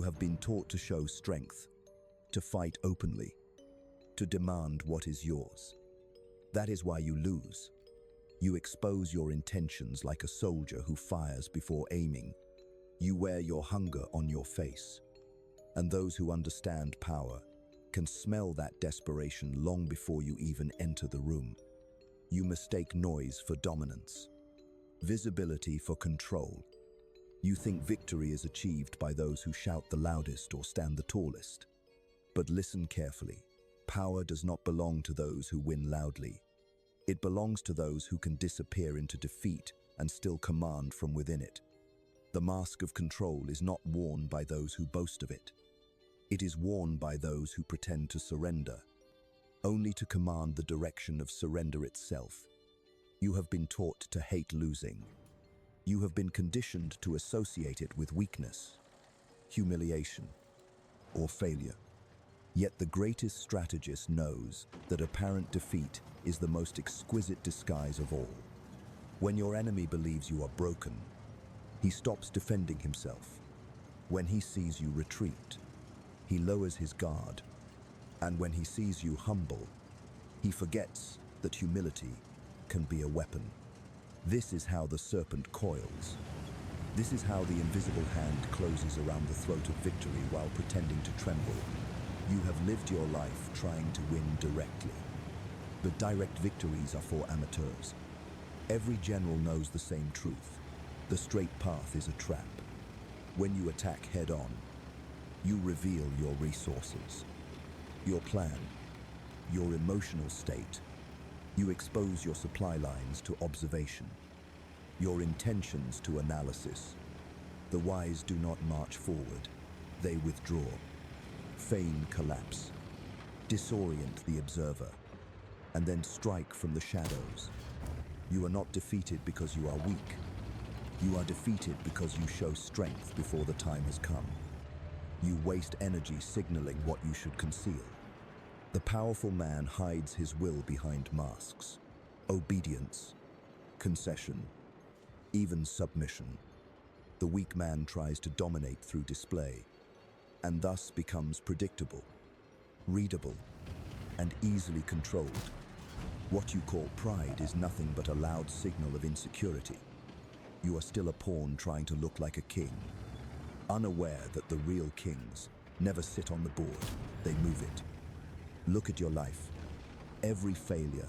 have been taught to show strength, to fight openly, to demand what is yours. That is why you lose. You expose your intentions like a soldier who fires before aiming. You wear your hunger on your face. And those who understand power can smell that desperation long before you even enter the room. You mistake noise for dominance, visibility for control. You think victory is achieved by those who shout the loudest or stand the tallest. But listen carefully. Power does not belong to those who win loudly. It belongs to those who can disappear into defeat and still command from within it. The mask of control is not worn by those who boast of it. It is worn by those who pretend to surrender, only to command the direction of surrender itself. You have been taught to hate losing. You have been conditioned to associate it with weakness, humiliation, or failure. Yet the greatest strategist knows that apparent defeat is the most exquisite disguise of all. When your enemy believes you are broken, he stops defending himself. When he sees you retreat, he lowers his guard. And when he sees you humble, he forgets that humility can be a weapon. This is how the serpent coils. This is how the invisible hand closes around the throat of victory while pretending to tremble. You have lived your life trying to win directly. But direct victories are for amateurs. Every general knows the same truth. The straight path is a trap. When you attack head-on, you reveal your resources, your plan, your emotional state. You expose your supply lines to observation, your intentions to analysis. The wise do not march forward, they withdraw, feign collapse, disorient the observer, and then strike from the shadows. You are not defeated because you are weak. You are defeated because you show strength before the time has come. You waste energy signaling what you should conceal. The powerful man hides his will behind masks, obedience, concession, even submission. The weak man tries to dominate through display, and thus becomes predictable, readable, and easily controlled. What you call pride is nothing but a loud signal of insecurity. You are still a pawn trying to look like a king, unaware that the real kings never sit on the board, they move it. Look at your life. Every failure,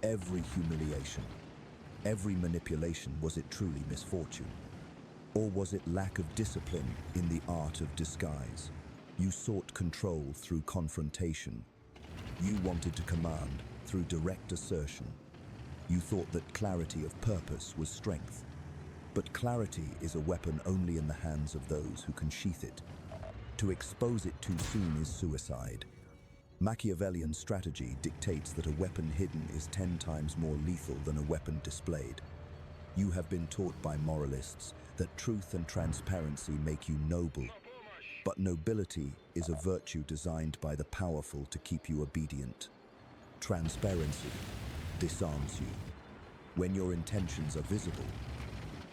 every humiliation, every manipulation, was it truly misfortune? Or was it lack of discipline in the art of disguise? You sought control through confrontation. You wanted to command through direct assertion. You thought that clarity of purpose was strength. But clarity is a weapon only in the hands of those who can sheath it. To expose it too soon is suicide. Machiavellian strategy dictates that a weapon hidden is 10 times more lethal than a weapon displayed. You have been taught by moralists that truth and transparency make you noble. But nobility is a virtue designed by the powerful to keep you obedient. Transparency disarms you. When your intentions are visible,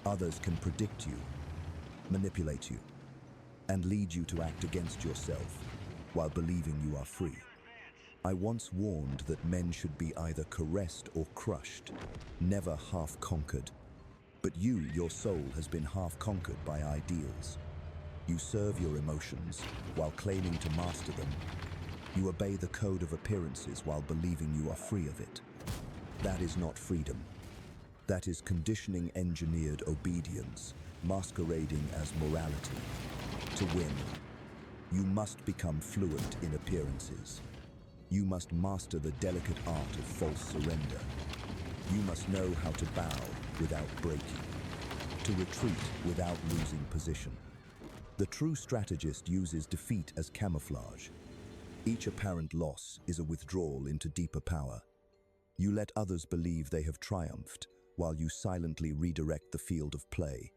others can predict you, manipulate you, and lead you to act against yourself while believing you are free. I once warned that men should be either caressed or crushed, never half-conquered. But your soul has been half-conquered by ideals. You serve your emotions while claiming to master them. You obey the code of appearances while believing you are free of it. That is not freedom. That is conditioning engineered obedience, masquerading as morality. To win, you must become fluent in appearances. You must master the delicate art of false surrender. You must know how to bow without breaking, to retreat without losing position. The true strategist uses defeat as camouflage. Each apparent loss is a withdrawal into deeper power. You let others believe they have triumphed, while you silently redirect the field of play.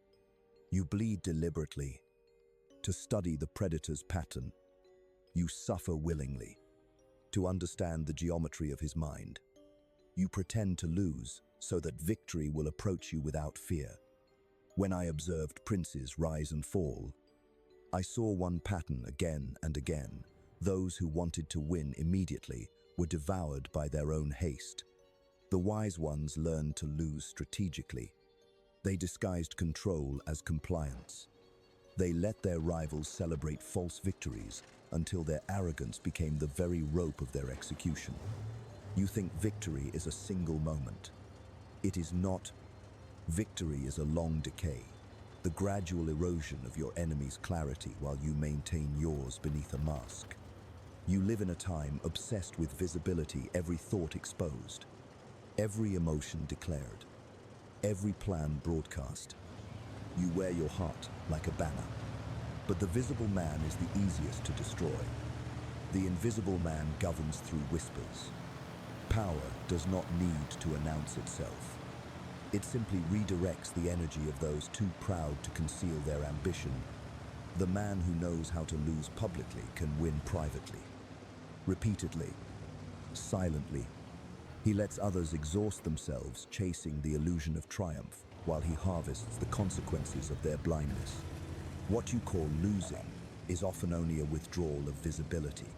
You bleed deliberately to study the predator's pattern. You suffer willingly to understand the geometry of his mind. You pretend to lose so that victory will approach you without fear. When I observed princes rise and fall, I saw one pattern again and again. Those who wanted to win immediately were devoured by their own haste. The wise ones learned to lose strategically. They disguised control as compliance. They let their rivals celebrate false victories until their arrogance became the very rope of their execution. You think victory is a single moment. It is not. Victory is a long decay, the gradual erosion of your enemy's clarity while you maintain yours beneath a mask. You live in a time obsessed with visibility, every thought exposed, every emotion declared, every plan broadcast. You wear your heart like a banner. But the visible man is the easiest to destroy. The invisible man governs through whispers. Power does not need to announce itself. It simply redirects the energy of those too proud to conceal their ambition. The man who knows how to lose publicly can win privately. Repeatedly, silently, he lets others exhaust themselves chasing the illusion of triumph while he harvests the consequences of their blindness. What you call losing is often only a withdrawal of visibility.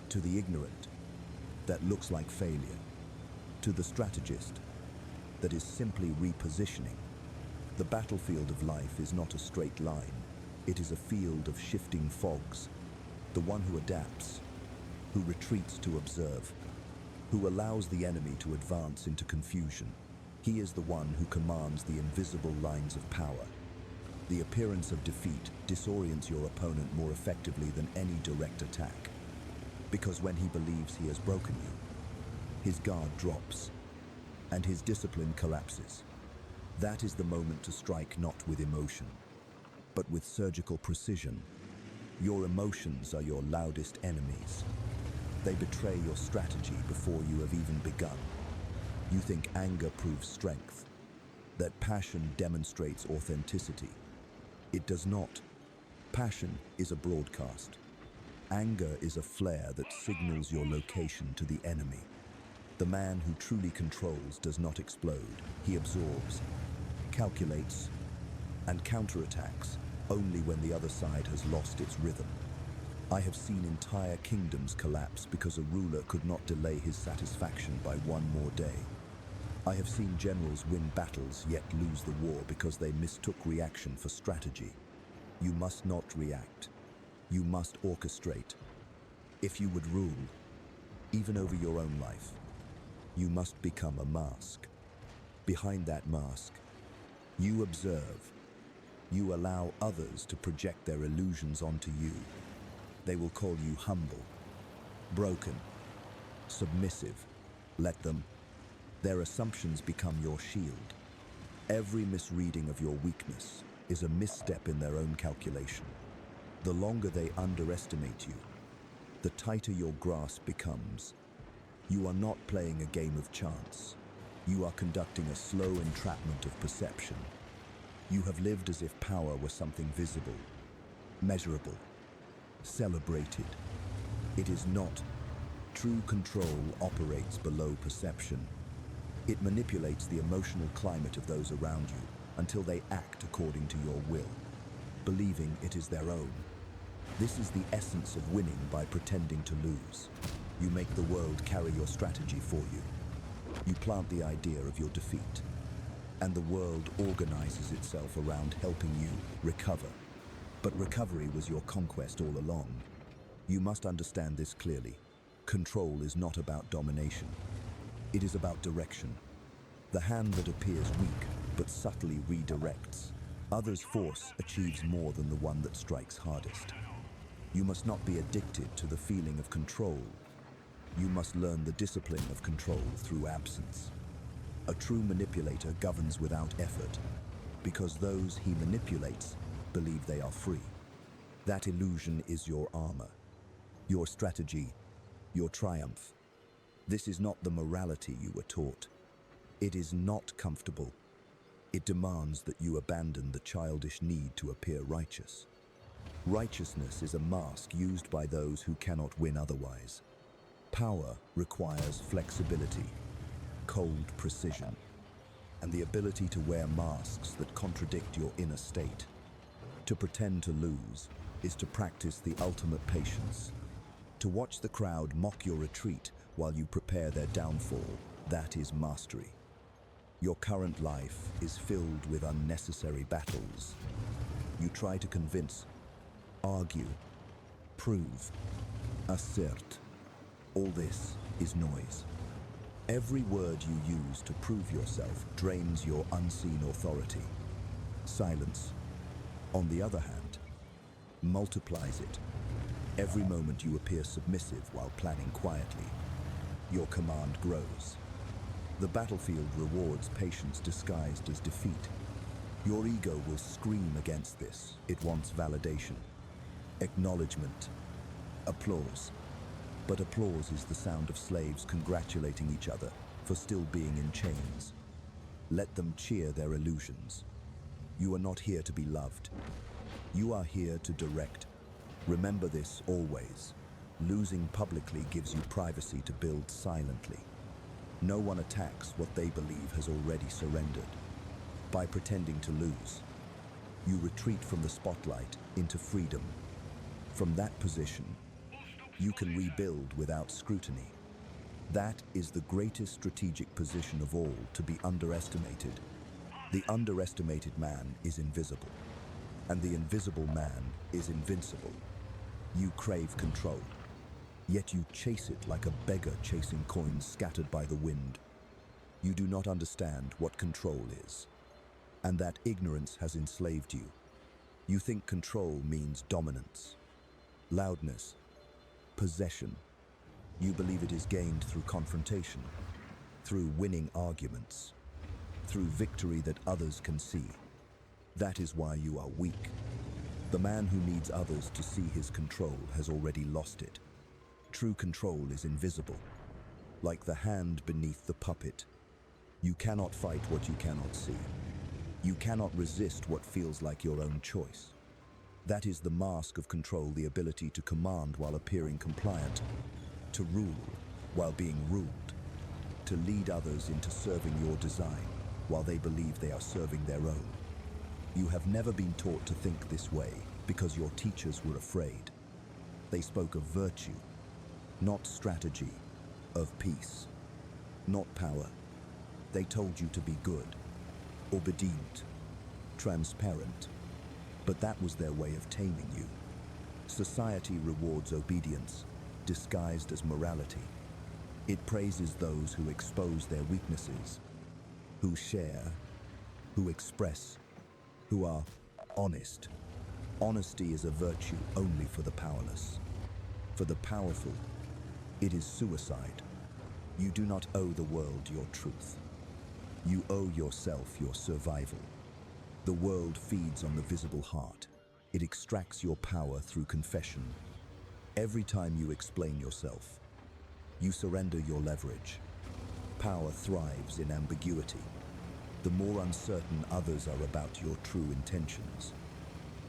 To the ignorant, that looks like failure. To the strategist, that is simply repositioning. The battlefield of life is not a straight line. It is a field of shifting fogs. The one who adapts, who retreats to observe, who allows the enemy to advance into confusion, he is the one who commands the invisible lines of power. The appearance of defeat disorients your opponent more effectively than any direct attack. Because when he believes he has broken you, his guard drops, and his discipline collapses. That is the moment to strike not with emotion, but with surgical precision. Your emotions are your loudest enemies. They betray your strategy before you have even begun. You think anger proves strength, that passion demonstrates authenticity. It does not. Passion is a broadcast. Anger is a flare that signals your location to the enemy. The man who truly controls does not explode. He absorbs, calculates, and counterattacks only when the other side has lost its rhythm. I have seen entire kingdoms collapse because a ruler could not delay his satisfaction by one more day. I have seen generals win battles yet lose the war because they mistook reaction for strategy. You must not react. You must orchestrate. If you would rule, even over your own life, you must become a mask. Behind that mask, you observe. You allow others to project their illusions onto you. They will call you humble, broken, submissive. Let them. Their assumptions become your shield. Every misreading of your weakness is a misstep in their own calculation. The longer they underestimate you, the tighter your grasp becomes. You are not playing a game of chance. You are conducting a slow entrapment of perception. You have lived as if power were something visible, measurable, celebrated. It is not. True control operates below perception. It manipulates the emotional climate of those around you until they act according to your will, believing it is their own. This is the essence of winning by pretending to lose. You make the world carry your strategy for you. You plant the idea of your defeat, and the world organizes itself around helping you recover. But recovery was your conquest all along. You must understand this clearly. Control is not about domination. It is about direction. The hand that appears weak but subtly redirects. Others' force achieves more than the one that strikes hardest. You must not be addicted to the feeling of control. You must learn the discipline of control through absence. A true manipulator governs without effort, because those he manipulates believe they are free. That illusion is your armor, your strategy, your triumph. This is not the morality you were taught. It is not comfortable. It demands that you abandon the childish need to appear righteous. Righteousness is a mask used by those who cannot win otherwise. Power requires flexibility, cold precision, and the ability to wear masks that contradict your inner state. To pretend to lose is to practice the ultimate patience. To watch the crowd mock your retreat while you prepare their downfall, that is mastery. Your current life is filled with unnecessary battles. You try to convince, argue, prove, assert. All this is noise. Every word you use to prove yourself drains your unseen authority. Silence, on the other hand, multiplies it. Every moment you appear submissive while planning quietly, your command grows. The battlefield rewards patience disguised as defeat. Your ego will scream against this. It wants validation, acknowledgement, applause. But applause is the sound of slaves congratulating each other for still being in chains. Let them cheer their illusions. You are not here to be loved. You are here to direct. Remember this always. Losing publicly gives you privacy to build silently. No one attacks what they believe has already surrendered. By pretending to lose, you retreat from the spotlight into freedom. From that position, you can rebuild without scrutiny. That is the greatest strategic position of all to be underestimated. The underestimated man is invisible, and the invisible man is invincible. You crave control, yet you chase it like a beggar chasing coins scattered by the wind. You do not understand what control is, and that ignorance has enslaved you. You think control means dominance, loudness, possession. You believe it is gained through confrontation, through winning arguments, through victory that others can see. That is why you are weak. The man who needs others to see his control has already lost it. True control is invisible, like the hand beneath the puppet. You cannot fight what you cannot see. You cannot resist what feels like your own choice. That is the mask of control, the ability to command while appearing compliant, to rule while being ruled, to lead others into serving your design while they believe they are serving their own. You have never been taught to think this way because your teachers were afraid. They spoke of virtue, not strategy, of peace, not power. They told you to be good, obedient, transparent, but that was their way of taming you. Society rewards obedience, disguised as morality. It praises those who expose their weaknesses, who share, who express, who are honest. Honesty is a virtue only for the powerless. For the powerful, it is suicide. You do not owe the world your truth. You owe yourself your survival. The world feeds on the visible heart. It extracts your power through confession. Every time you explain yourself, you surrender your leverage. Power thrives in ambiguity. The more uncertain others are about your true intentions,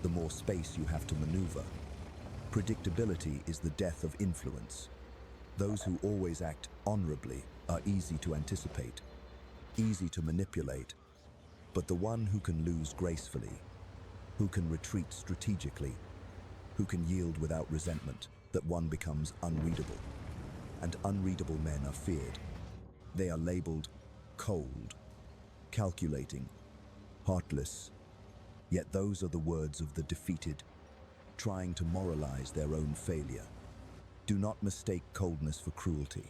the more space you have to maneuver. Predictability is the death of influence. Those who always act honorably are easy to anticipate, easy to manipulate, but the one who can lose gracefully, who can retreat strategically, who can yield without resentment, that one becomes unreadable. And unreadable men are feared. They are labeled cold, calculating, heartless. Yet those are the words of the defeated, trying to moralize their own failure. Do not mistake coldness for cruelty.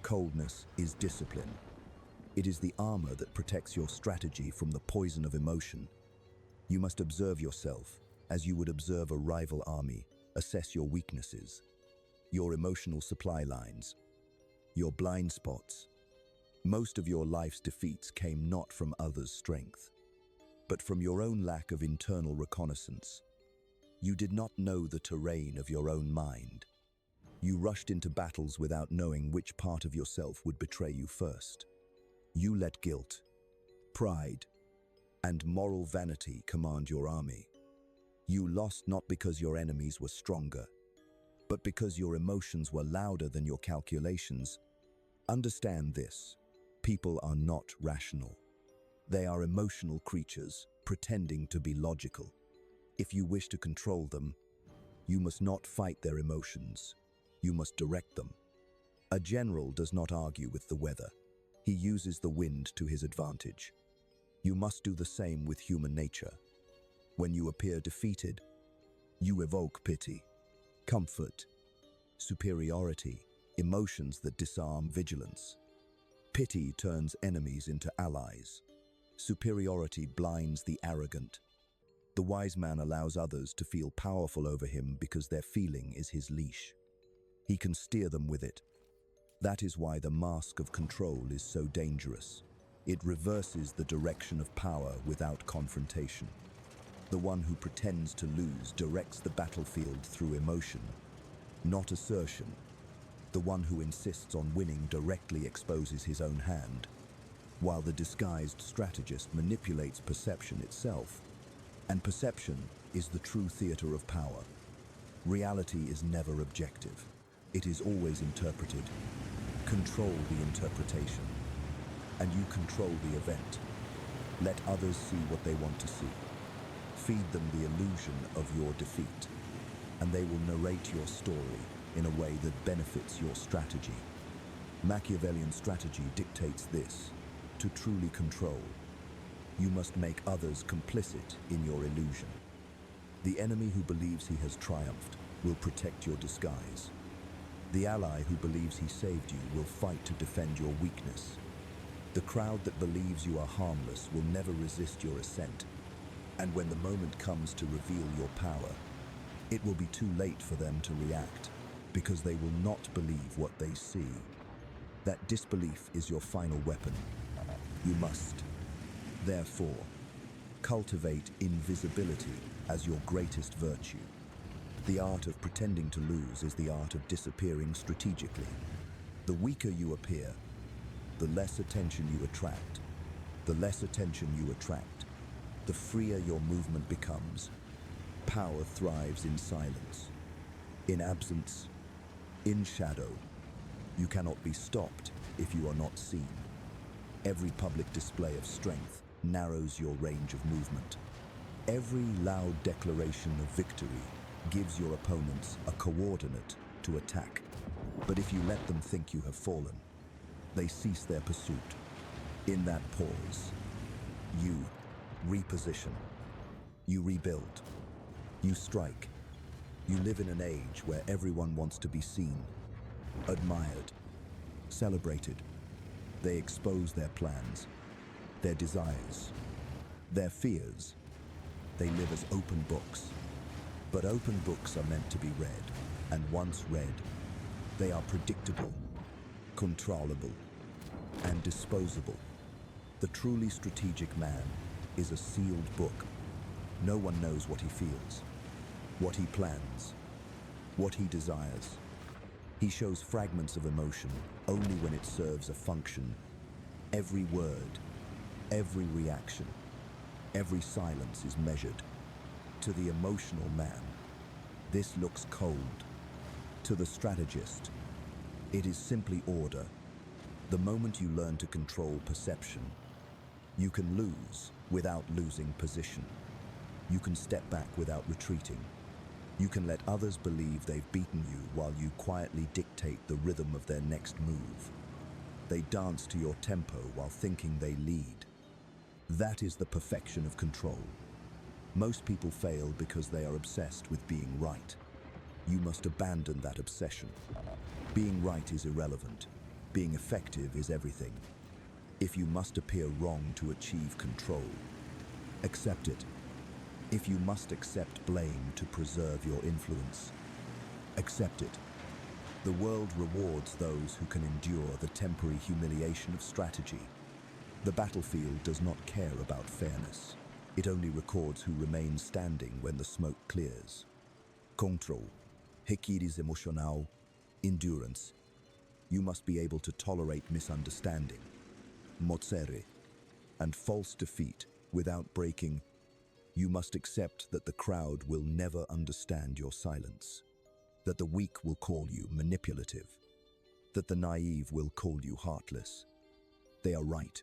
Coldness is discipline. It is the armor that protects your strategy from the poison of emotion. You must observe yourself as you would observe a rival army, assess your weaknesses, your emotional supply lines, your blind spots. Most of your life's defeats came not from others' strength, but from your own lack of internal reconnaissance. You did not know the terrain of your own mind. You rushed into battles without knowing which part of yourself would betray you first. You let guilt, pride, and moral vanity command your army. You lost not because your enemies were stronger, but because your emotions were louder than your calculations. Understand this: people are not rational. They are emotional creatures pretending to be logical. If you wish to control them, You must not fight their emotions. You must direct them. A general does not argue with the weather. He uses the wind to his advantage. You must do the same with human nature. When you appear defeated, you evoke pity, comfort, superiority, emotions that disarm vigilance. Pity turns enemies into allies. Superiority blinds the arrogant. The wise man allows others to feel powerful over him because their feeling is his leash. He can steer them with it. That is why the mask of control is so dangerous. It reverses the direction of power without confrontation. The one who pretends to lose directs the battlefield through emotion, not assertion. The one who insists on winning directly exposes his own hand, while the disguised strategist manipulates perception itself. And perception is the true theater of power. Reality is never objective. It is always interpreted. Control the interpretation, and you control the event. Let others see what they want to see. Feed them the illusion of your defeat, and they will narrate your story in a way that benefits your strategy. Machiavellian strategy dictates this: to truly control, you must make others complicit in your illusion. The enemy who believes he has triumphed will protect your disguise. The ally who believes he saved you will fight to defend your weakness. The crowd that believes you are harmless will never resist your ascent. And when the moment comes to reveal your power, it will be too late for them to react, because they will not believe what they see. That disbelief is your final weapon. You must, therefore, cultivate invisibility as your greatest virtue. The art of pretending to lose is the art of disappearing strategically. The weaker you appear, the less attention you attract. The less attention you attract, the freer your movement becomes. Power thrives in silence, in absence, in shadow. You cannot be stopped if you are not seen. Every public display of strength narrows your range of movement. Every loud declaration of victory gives your opponents a coordinate to attack. But if you let them think you have fallen, they cease their pursuit. In that pause, you reposition, you rebuild, you strike. You live in an age where everyone wants to be seen, admired, celebrated. They expose their plans, their desires, their fears. They live as open books. But open books are meant to be read, and once read, they are predictable, controllable, and disposable. The truly strategic man is a sealed book. No one knows what he feels, what he plans, what he desires. He shows fragments of emotion only when it serves a function. Every word, every reaction, every silence is measured. To the emotional man, this looks cold. To the strategist, it is simply order. The moment you learn to control perception, you can lose without losing position. You can step back without retreating. You can let others believe they've beaten you while you quietly dictate the rhythm of their next move. They dance to your tempo while thinking they lead. That is the perfection of control. Most people fail because they are obsessed with being right. You must abandon that obsession. Being right is irrelevant. Being effective is everything. If you must appear wrong to achieve control, accept it. If you must accept blame to preserve your influence, accept it. The world rewards those who can endure the temporary humiliation of strategy. The battlefield does not care about fairness. It only records who remains standing when the smoke clears. Control, requires emotional endurance. You must be able to tolerate misunderstanding, mozzere, and false defeat without breaking. You must accept that the crowd will never understand your silence, that the weak will call you manipulative, that the naive will call you heartless. They are right.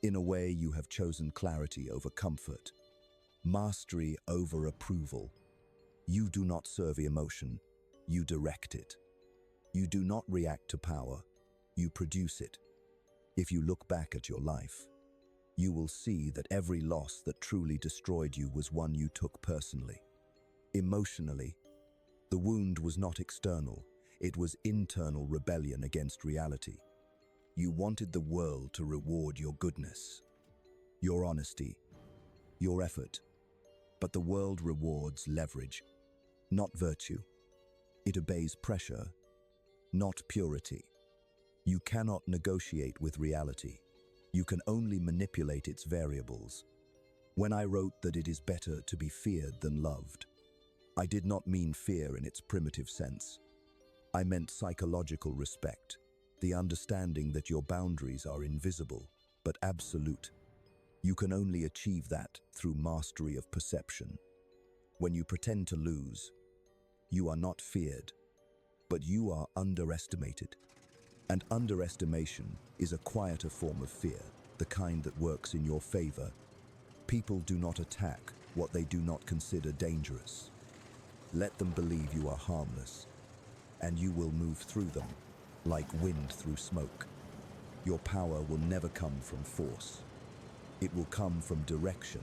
In a way, you have chosen clarity over comfort, mastery over approval, You do not serve emotion, you direct it. You do not react to power, you produce it. If you look back at your life, you will see that every loss that truly destroyed you was one you took personally. Emotionally, the wound was not external, it was internal rebellion against reality. You wanted the world to reward your goodness, your honesty, your effort. But the world rewards leverage, not virtue. It obeys pressure, not purity. You cannot negotiate with reality. You can only manipulate its variables. When I wrote that it is better to be feared than loved, I did not mean fear in its primitive sense. I meant psychological respect, the understanding that your boundaries are invisible, but absolute. You can only achieve that through mastery of perception. When you pretend to lose, you are not feared, but you are underestimated. And underestimation is a quieter form of fear, the kind that works in your favor. People do not attack what they do not consider dangerous. Let them believe you are harmless, and you will move through them like wind through smoke. Your power will never come from force. It will come from direction.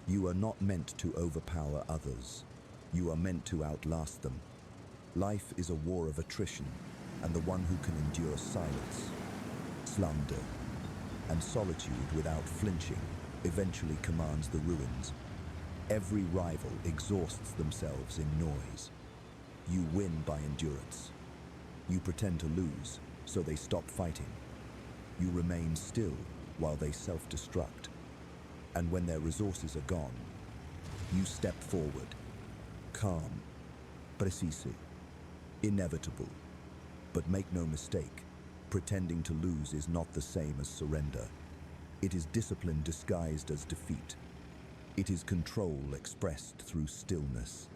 You are not meant to overpower others. You are meant to outlast them. Life is a war of attrition, and the one who can endure silence, slander, and solitude without flinching eventually commands the ruins. Every rival exhausts themselves in noise. You win by endurance. You pretend to lose, so they stop fighting. You remain still while they self-destruct. And when their resources are gone, you step forward, calm, preciso, inevitable. But make no mistake, pretending to lose is not the same as surrender. It is discipline disguised as defeat. It is control expressed through stillness.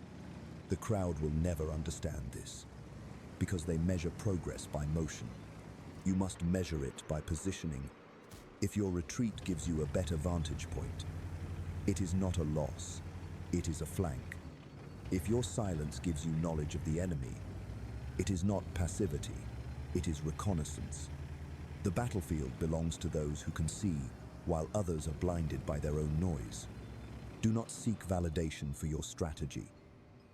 The crowd will never understand this, because they measure progress by motion. You must measure it by positioning. If your retreat gives you a better vantage point, it is not a loss, it is a flank. If your silence gives you knowledge of the enemy, it is not passivity, it is reconnaissance. The battlefield belongs to those who can see, while others are blinded by their own noise. Do not seek validation for your strategy.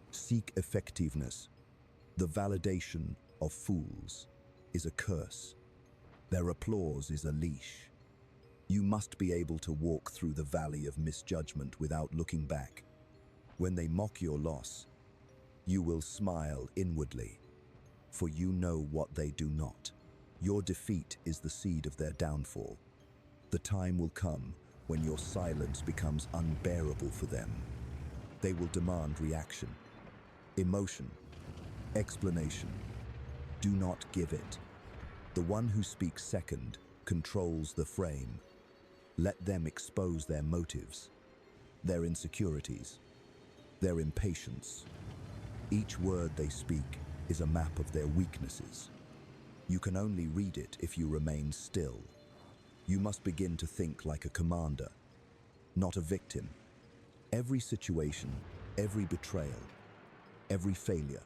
Seek effectiveness. The validation of fools is a curse. Their applause is a leash. You must be able to walk through the valley of misjudgment without looking back. When they mock your loss, you will smile inwardly, for you know what they do not. Your defeat is the seed of their downfall. The time will come when your silence becomes unbearable for them. They will demand reaction, emotion, explanation. Do not give it. The one who speaks second controls the frame. Let them expose their motives, their insecurities, their impatience. Each word they speak is a map of their weaknesses. You can only read it if you remain still. You must begin to think like a commander, not a victim. Every situation, every betrayal, every failure,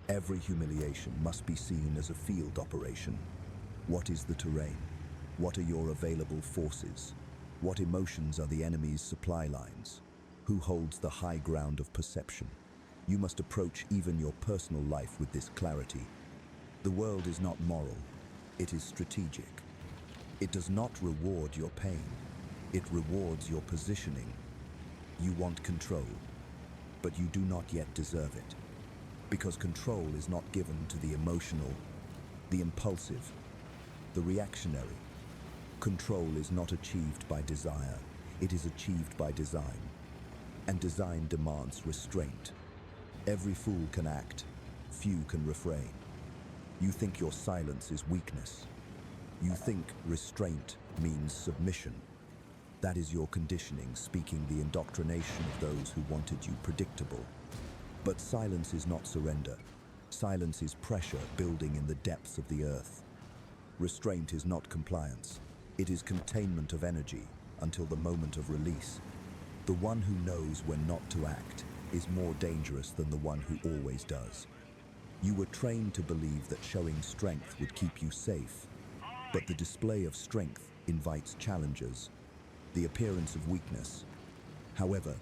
every humiliation must be seen as a field operation. What is the terrain? What are your available forces? What emotions are the enemy's supply lines? Who holds the high ground of perception? You must approach even your personal life with this clarity. The world is not moral, it is strategic. It does not reward your pain, it rewards your positioning. You want control, but you do not yet deserve it. Because control is not given to the emotional, the impulsive, the reactionary. Control is not achieved by desire, it is achieved by design. And design demands restraint. Every fool can act, few can refrain. You think your silence is weakness. You think restraint means submission. That is your conditioning speaking the indoctrination of those who wanted you predictable. But silence is not surrender. Silence is pressure building in the depths of the earth. Restraint is not compliance. It is containment of energy until the moment of release. The one who knows when not to act is more dangerous than the one who always does. You were trained to believe that showing strength would keep you safe, but the display of strength invites challenges. The appearance of weakness, however,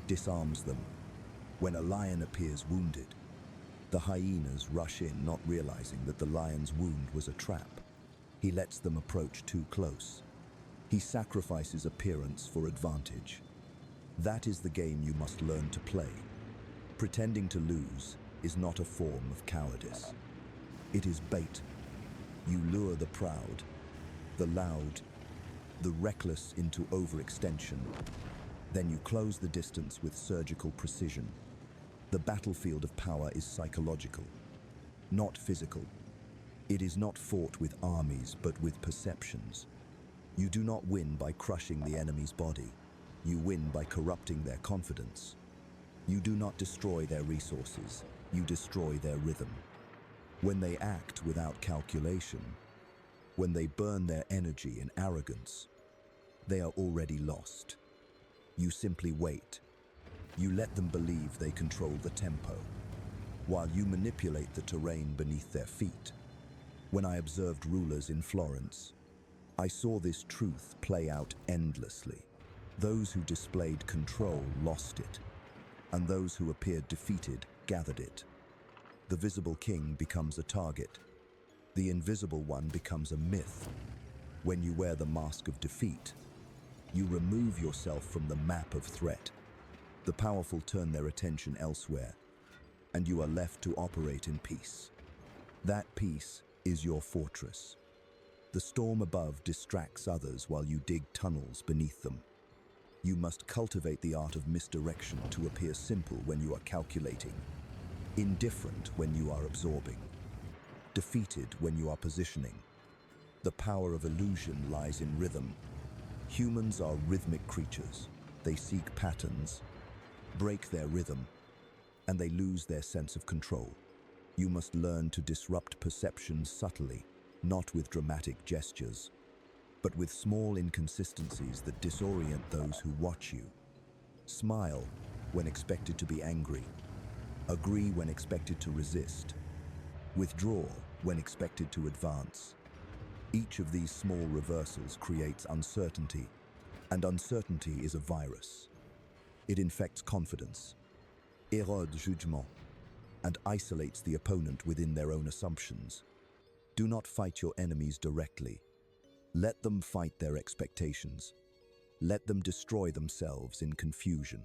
disarms them. When a lion appears wounded, the hyenas rush in, not realizing that the lion's wound was a trap. He lets them approach too close. He sacrifices appearance for advantage. That is the game you must learn to play. Pretending to lose is not a form of cowardice. It is bait. You lure the proud, the loud, the reckless into overextension. Then you close the distance with surgical precision. The battlefield of power is psychological, not physical. It is not fought with armies, but with perceptions. You do not win by crushing the enemy's body. You win by corrupting their confidence. You do not destroy their resources. You destroy their rhythm. When they act without calculation, when they burn their energy in arrogance, they are already lost. You simply wait. You let them believe they control the tempo, while you manipulate the terrain beneath their feet. When I observed rulers in Florence, I saw this truth play out endlessly. Those who displayed control lost it, and those who appeared defeated gathered it. The visible king becomes a target. The invisible one becomes a myth. When you wear the mask of defeat, you remove yourself from the map of threat. The powerful turn their attention elsewhere, and you are left to operate in peace. That peace is your fortress. The storm above distracts others while you dig tunnels beneath them. You must cultivate the art of misdirection to appear simple when you are calculating, indifferent when you are absorbing, defeated when you are positioning. The power of illusion lies in rhythm. Humans are rhythmic creatures. They seek patterns, break their rhythm, and they lose their sense of control. You must learn to disrupt perception subtly, not with dramatic gestures, but with small inconsistencies that disorient those who watch you. Smile when expected to be angry. Agree when expected to resist. Withdraw when expected to advance. Each of these small reversals creates uncertainty, and uncertainty is a virus. It infects confidence, érodes jugement, and isolates the opponent within their own assumptions. Do not fight your enemies directly. Let them fight their expectations. Let them destroy themselves in confusion.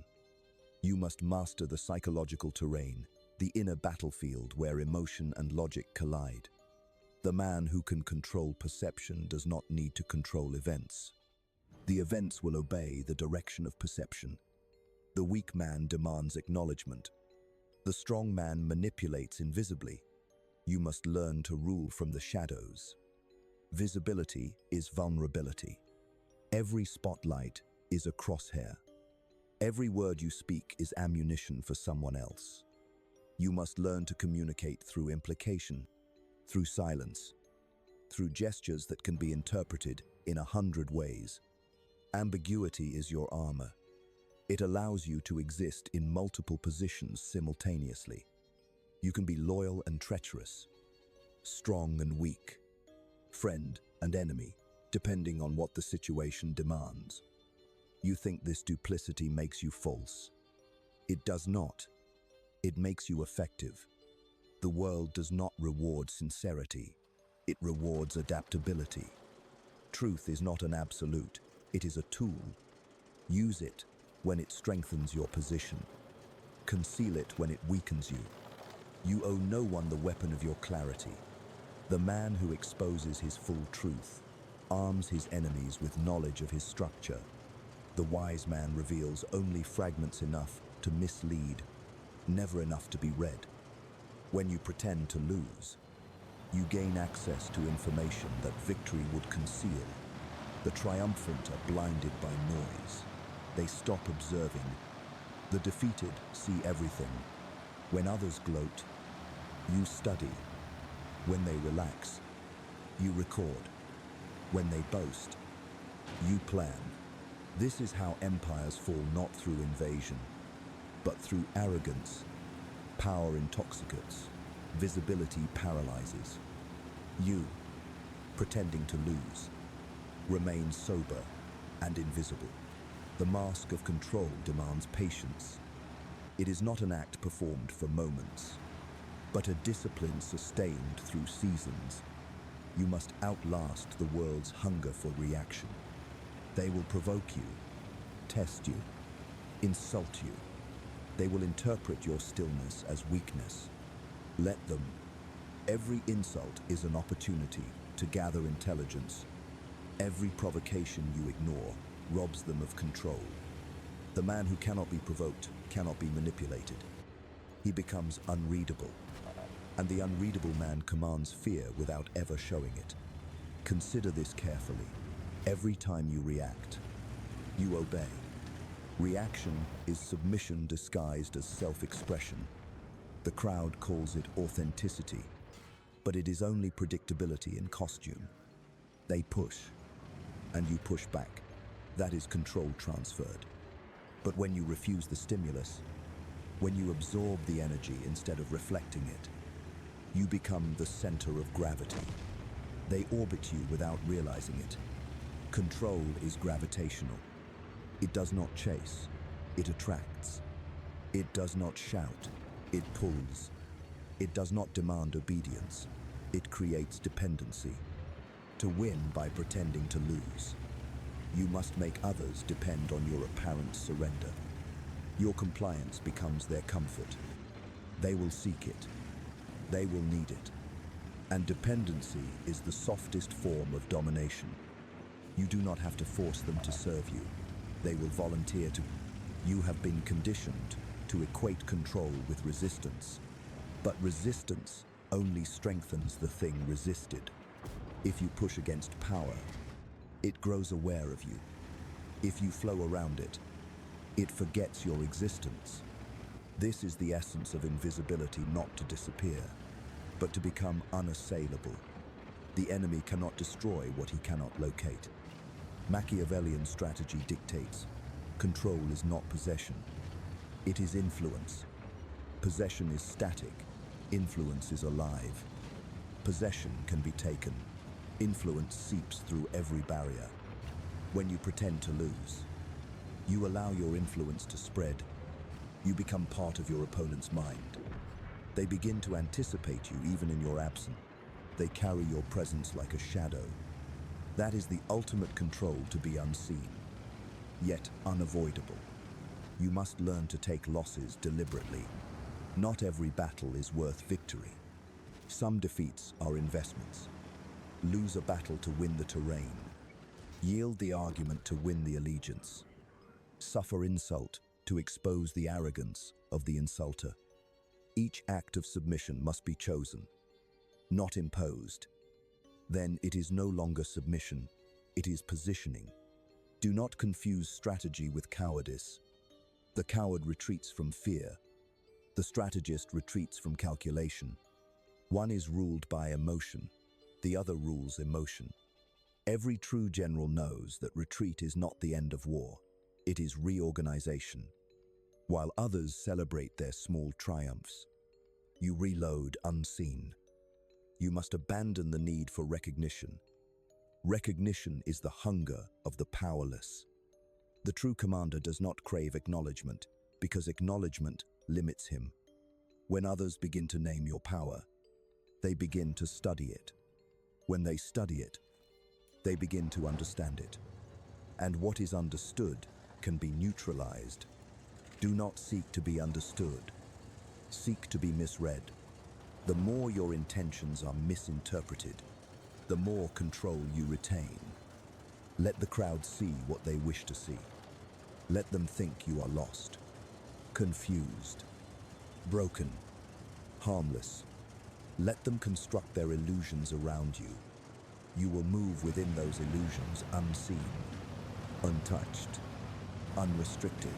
You must master the psychological terrain, the inner battlefield where emotion and logic collide. The man who can control perception does not need to control events. The events will obey the direction of perception. The weak man demands acknowledgement. The strong man manipulates invisibly. You must learn to rule from the shadows. Visibility is vulnerability. Every spotlight is a crosshair. Every word you speak is ammunition for someone else. You must learn to communicate through implication, through silence, through gestures that can be interpreted in 100 ways. Ambiguity is your armor. It allows you to exist in multiple positions simultaneously. You can be loyal and treacherous, strong and weak, friend and enemy, depending on what the situation demands. You think this duplicity makes you false. It does not. It makes you effective. The world does not reward sincerity. It rewards adaptability. Truth is not an absolute. It is a tool. Use it when it strengthens your position. Conceal it when it weakens you. You owe no one the weapon of your clarity. The man who exposes his full truth arms his enemies with knowledge of his structure. The wise man reveals only fragments enough to mislead, never enough to be read. When you pretend to lose, you gain access to information that victory would conceal. The triumphant are blinded by noise. They stop observing. The defeated see everything. When others gloat, you study. When they relax, you record. When they boast, you plan. This is how empires fall, not through invasion, But through arrogance, power intoxicates, visibility paralyzes. You, pretending to lose, remain sober and invisible. The mask of control demands patience. It is not an act performed for moments, but a discipline sustained through seasons. You must outlast the world's hunger for reaction. They will provoke you, test you, insult you. They will interpret your stillness as weakness. Let them. Every insult is an opportunity to gather intelligence. Every provocation you ignore robs them of control. The man who cannot be provoked cannot be manipulated. He becomes unreadable, and the unreadable man commands fear without ever showing it. Consider this carefully. Every time you react, you obey. Reaction is submission disguised as self-expression. The crowd calls it authenticity, but it is only predictability in costume. They push, and you push back. That is control transferred. But when you refuse the stimulus, when you absorb the energy instead of reflecting it, you become the center of gravity. They orbit you without realizing it. Control is gravitational. It does not chase, it attracts. It does not shout, it pulls. It does not demand obedience, it creates dependency. To win by pretending to lose, you must make others depend on your apparent surrender. Your compliance becomes their comfort. They will seek it. They will need it. And dependency is the softest form of domination. You do not have to force them to serve you. They will volunteer to. You have been conditioned to equate control with resistance. But resistance only strengthens the thing resisted. If you push against power, it grows aware of you. If you flow around it, it forgets your existence. This is the essence of invisibility, not to disappear, but to become unassailable. The enemy cannot destroy what he cannot locate. Machiavellian strategy dictates control is not possession. It is influence. Possession is static. Influence is alive. Possession can be taken. Influence seeps through every barrier. When you pretend to lose, you allow your influence to spread. You become part of your opponent's mind. They begin to anticipate you even in your absence. They carry your presence like a shadow. That is the ultimate control, to be unseen, yet unavoidable. You must learn to take losses deliberately. Not every battle is worth victory. Some defeats are investments. Lose a battle to win the terrain. Yield the argument to win the allegiance. Suffer insult to expose the arrogance of the insulter. Each act of submission must be chosen, not imposed. Then it is no longer submission, it is positioning. Do not confuse strategy with cowardice. The coward retreats from fear. The strategist retreats from calculation. One is ruled by emotion, the other rules emotion. Every true general knows that retreat is not the end of war, it is reorganization. While others celebrate their small triumphs, you reload unseen. You must abandon the need for recognition. Recognition is the hunger of the powerless. The true commander does not crave acknowledgement, because acknowledgement limits him. When others begin to name your power, they begin to study it. When they study it, they begin to understand it. And what is understood can be neutralized. Do not seek to be understood. Seek to be misread. The more your intentions are misinterpreted, the more control you retain. Let the crowd see what they wish to see. Let them think you are lost, confused, broken, harmless. Let them construct their illusions around you. You will move within those illusions unseen, untouched, unrestricted.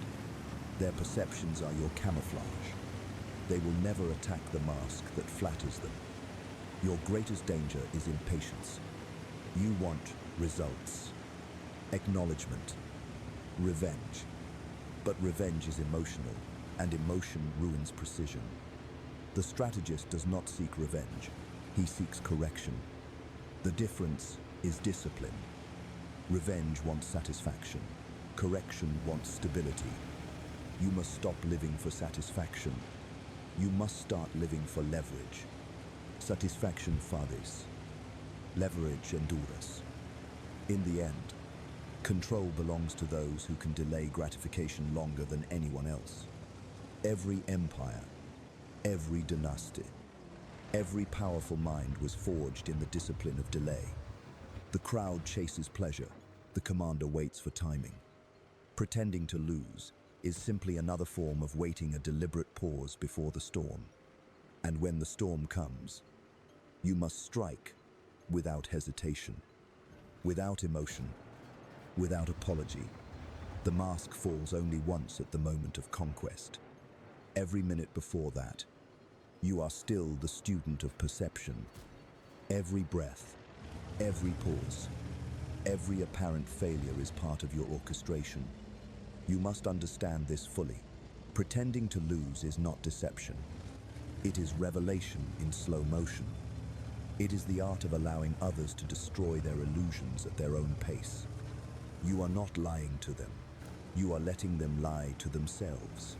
Their perceptions are your camouflage. They will never attack the mask that flatters them. Your greatest danger is impatience. You want results, acknowledgement, revenge. But revenge is emotional, and emotion ruins precision. The strategist does not seek revenge, he seeks correction. The difference is discipline. Revenge wants satisfaction, correction wants stability. You must stop living for satisfaction. You must start living for leverage. Satisfaction fades, leverage endures. In the end, control belongs to those who can delay gratification longer than anyone else. Every empire, every dynasty, every powerful mind was forged in the discipline of delay. The crowd chases pleasure, the commander waits for timing. Pretending to lose is simply another form of waiting a deliberate pause before the storm. And when the storm comes, you must strike without hesitation, without emotion, without apology. The mask falls only once at the moment of conquest. Every minute before that, you are still the student of perception. Every breath, every pause, every apparent failure is part of your orchestration. You must understand this fully. Pretending to lose is not deception. It is revelation in slow motion. It is the art of allowing others to destroy their illusions at their own pace. You are not lying to them. You are letting them lie to themselves.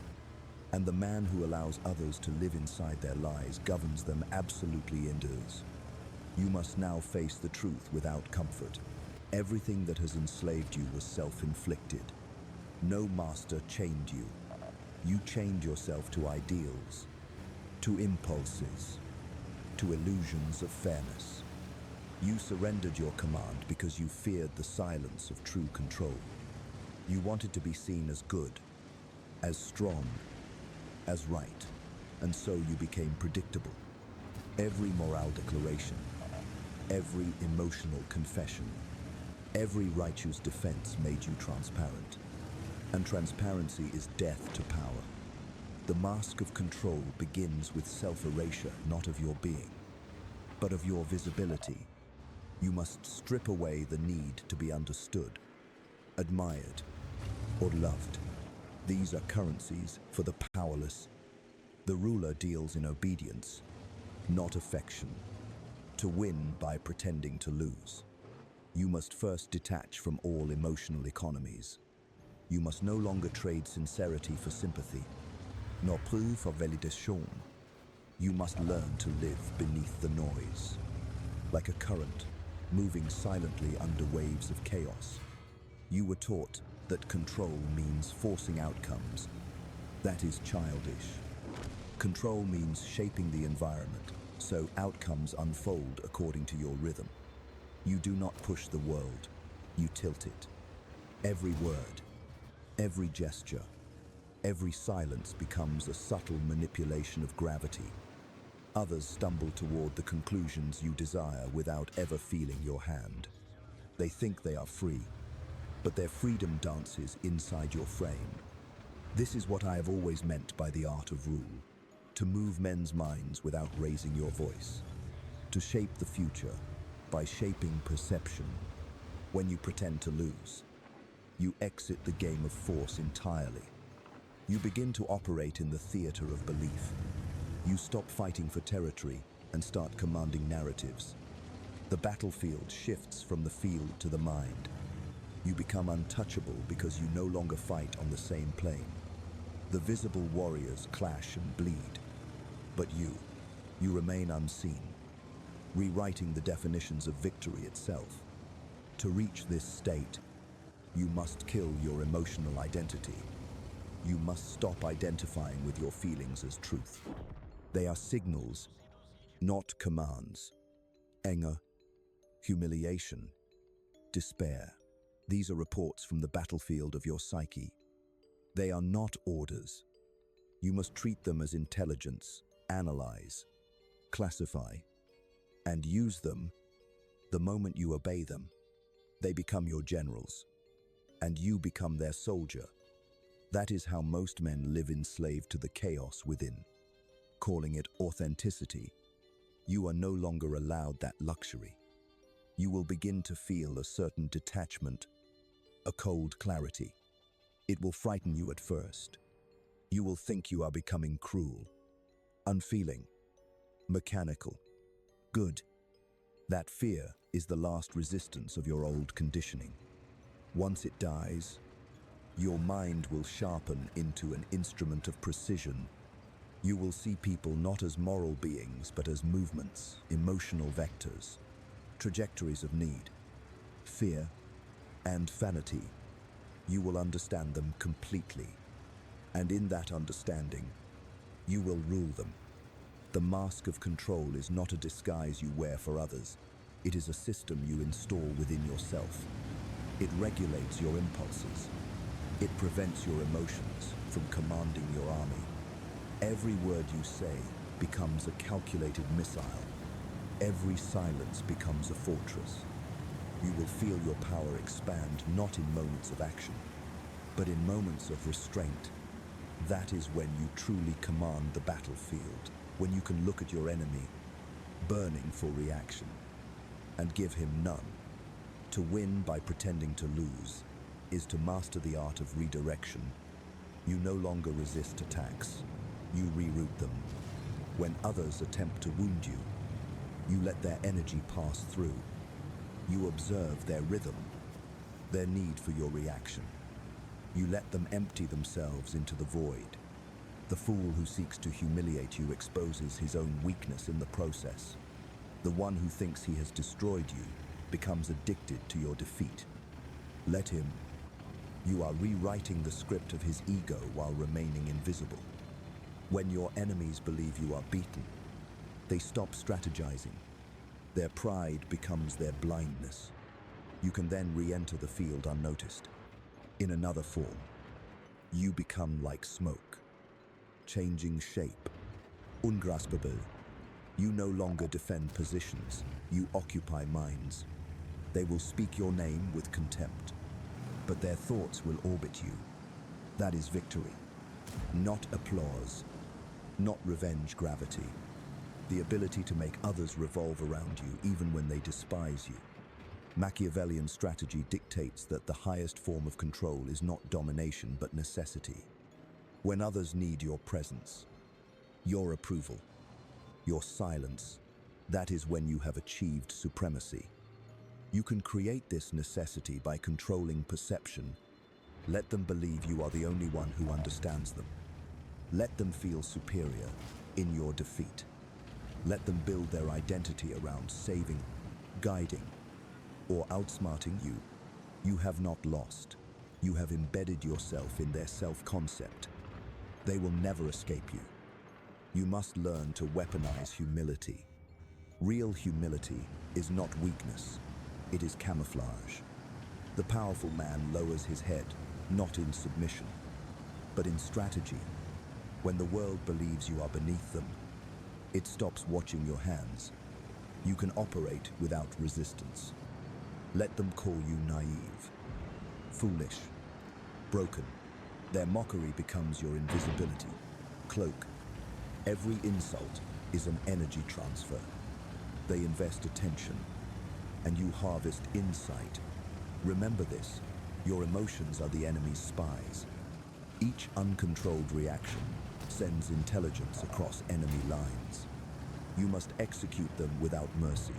And the man who allows others to live inside their lies governs them absolutely indoors. You must now face the truth without comfort. Everything that has enslaved you was self-inflicted. No master chained you. You chained yourself to ideals, to impulses, to illusions of fairness. You surrendered your command because you feared the silence of true control. You wanted to be seen as good, as strong, as right, and so you became predictable. Every moral declaration, every emotional confession, every righteous defense made you transparent. And transparency is death to power. The mask of control begins with self-erasure, not of your being, but of your visibility. You must strip away the need to be understood, admired, or loved. These are currencies for the powerless. The ruler deals in obedience, not affection, to win by pretending to lose. You must first detach from all emotional economies. You must no longer trade sincerity for sympathy, nor plus for validation. You must learn to live beneath the noise, like a current, moving silently under waves of chaos. You were taught that control means forcing outcomes. That is childish. Control means shaping the environment, so outcomes unfold according to your rhythm. You do not push the world, you tilt it. Every word, every gesture, every silence becomes a subtle manipulation of gravity. Others stumble toward the conclusions you desire without ever feeling your hand. They think they are free, but their freedom dances inside your frame. This is what I have always meant by the art of rule: to move men's minds without raising your voice, to shape the future by shaping perception. When you pretend to lose, you exit the game of force entirely. You begin to operate in the theater of belief. You stop fighting for territory and start commanding narratives. The battlefield shifts from the field to the mind. You become untouchable because you no longer fight on the same plane. The visible warriors clash and bleed, but you remain unseen, rewriting the definitions of victory itself. To reach this state, you must kill your emotional identity. You must stop identifying with your feelings as truth. They are signals, not commands. Anger, humiliation, despair. These are reports from the battlefield of your psyche. They are not orders. You must treat them as intelligence, analyze, classify, and use them. The moment you obey them, they become your generals, and you become their soldier. That is how most men live, enslaved to the chaos within. Calling it authenticity, you are no longer allowed that luxury. You will begin to feel a certain detachment, a cold clarity. It will frighten you at first. You will think you are becoming cruel, unfeeling, mechanical. Good. That fear is the last resistance of your old conditioning. Once it dies, your mind will sharpen into an instrument of precision. You will see people not as moral beings, but as movements, emotional vectors, trajectories of need, fear, and vanity. You will understand them completely, and in that understanding, you will rule them. The mask of control is not a disguise you wear for others. It is a system you install within yourself. It regulates your impulses. It prevents your emotions from commanding your army. Every word you say becomes a calculated missile. Every silence becomes a fortress. You will feel your power expand not in moments of action, but in moments of restraint. That is when you truly command the battlefield, when you can look at your enemy, burning for reaction, and give him none. To win by pretending to lose is to master the art of redirection. You no longer resist attacks, you reroute them. When others attempt to wound you, you let their energy pass through. You observe their rhythm, their need for your reaction. You let them empty themselves into the void. The fool who seeks to humiliate you exposes his own weakness in the process. The one who thinks he has destroyed you becomes addicted to your defeat. Let him. You are rewriting the script of his ego while remaining invisible. When your enemies believe you are beaten, they stop strategizing. Their pride becomes their blindness. You can then re-enter the field unnoticed. In another form, you become like smoke, changing shape, ungraspable. You no longer defend positions, you occupy minds. They will speak your name with contempt, but their thoughts will orbit you. That is victory, not applause, not revenge gravity. The ability to make others revolve around you even when they despise you. Machiavellian strategy dictates that the highest form of control is not domination but necessity. When others need your presence, your approval, your silence, that is when you have achieved supremacy. You can create this necessity by controlling perception. Let them believe you are the only one who understands them. Let them feel superior in your defeat. Let them build their identity around saving, guiding, or outsmarting you. You have not lost. You have embedded yourself in their self-concept. They will never escape you. You must learn to weaponize humility. Real humility is not weakness. It is camouflage. The powerful man lowers his head, not in submission, but in strategy. When the world believes you are beneath them, it stops watching your hands. You can operate without resistance. Let them call you naive, foolish, broken. Their mockery becomes your invisibility, cloak. Every insult is an energy transfer. They invest attention, and you harvest insight. Remember this, your emotions are the enemy's spies. Each uncontrolled reaction sends intelligence across enemy lines. You must execute them without mercy.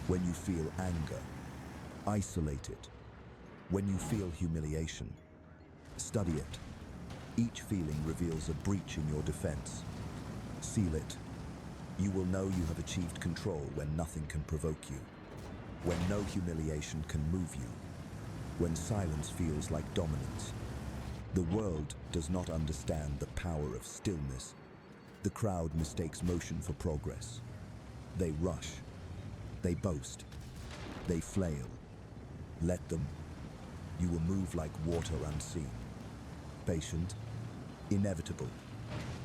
When you feel anger, isolate it. When you feel humiliation, study it. Each feeling reveals a breach in your defense. Seal it. You will know you have achieved control when nothing can provoke you, when no humiliation can move you, when silence feels like dominance. The world does not understand the power of stillness. The crowd mistakes motion for progress. They rush. They boast. They flail. Let them. You will move like water unseen. Patient, inevitable.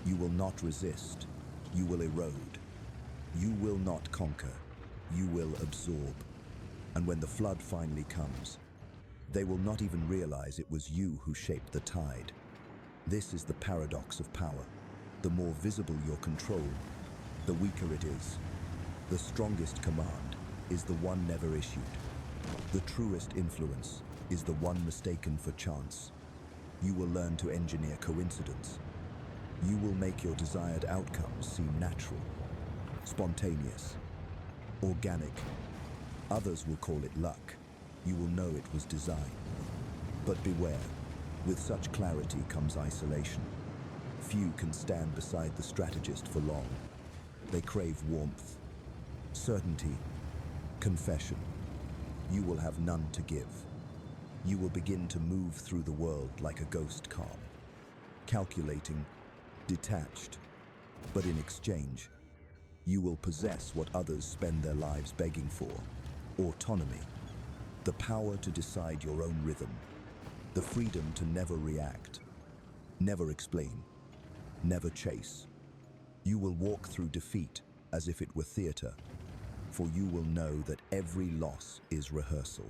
You will not resist. You will erode. You will not conquer. You will absorb. And when the flood finally comes, they will not even realize it was you who shaped the tide. This is the paradox of power. The more visible your control, the weaker it is. The strongest command is the one never issued. The truest influence is the one mistaken for chance. You will learn to engineer coincidence, You will make your desired outcomes seem natural, spontaneous, organic. Others will call it luck. You will know it was design. But beware, with such clarity comes isolation. Few can stand beside the strategist for long. They crave warmth, certainty, confession. You will have none to give. You will begin to move through the world like a ghost calm, calculating, detached, but in exchange, you will possess what others spend their lives begging for: autonomy, the power to decide your own rhythm, the freedom to never react, never explain, never chase. You will walk through defeat as if it were theater, for you will know that every loss is rehearsal.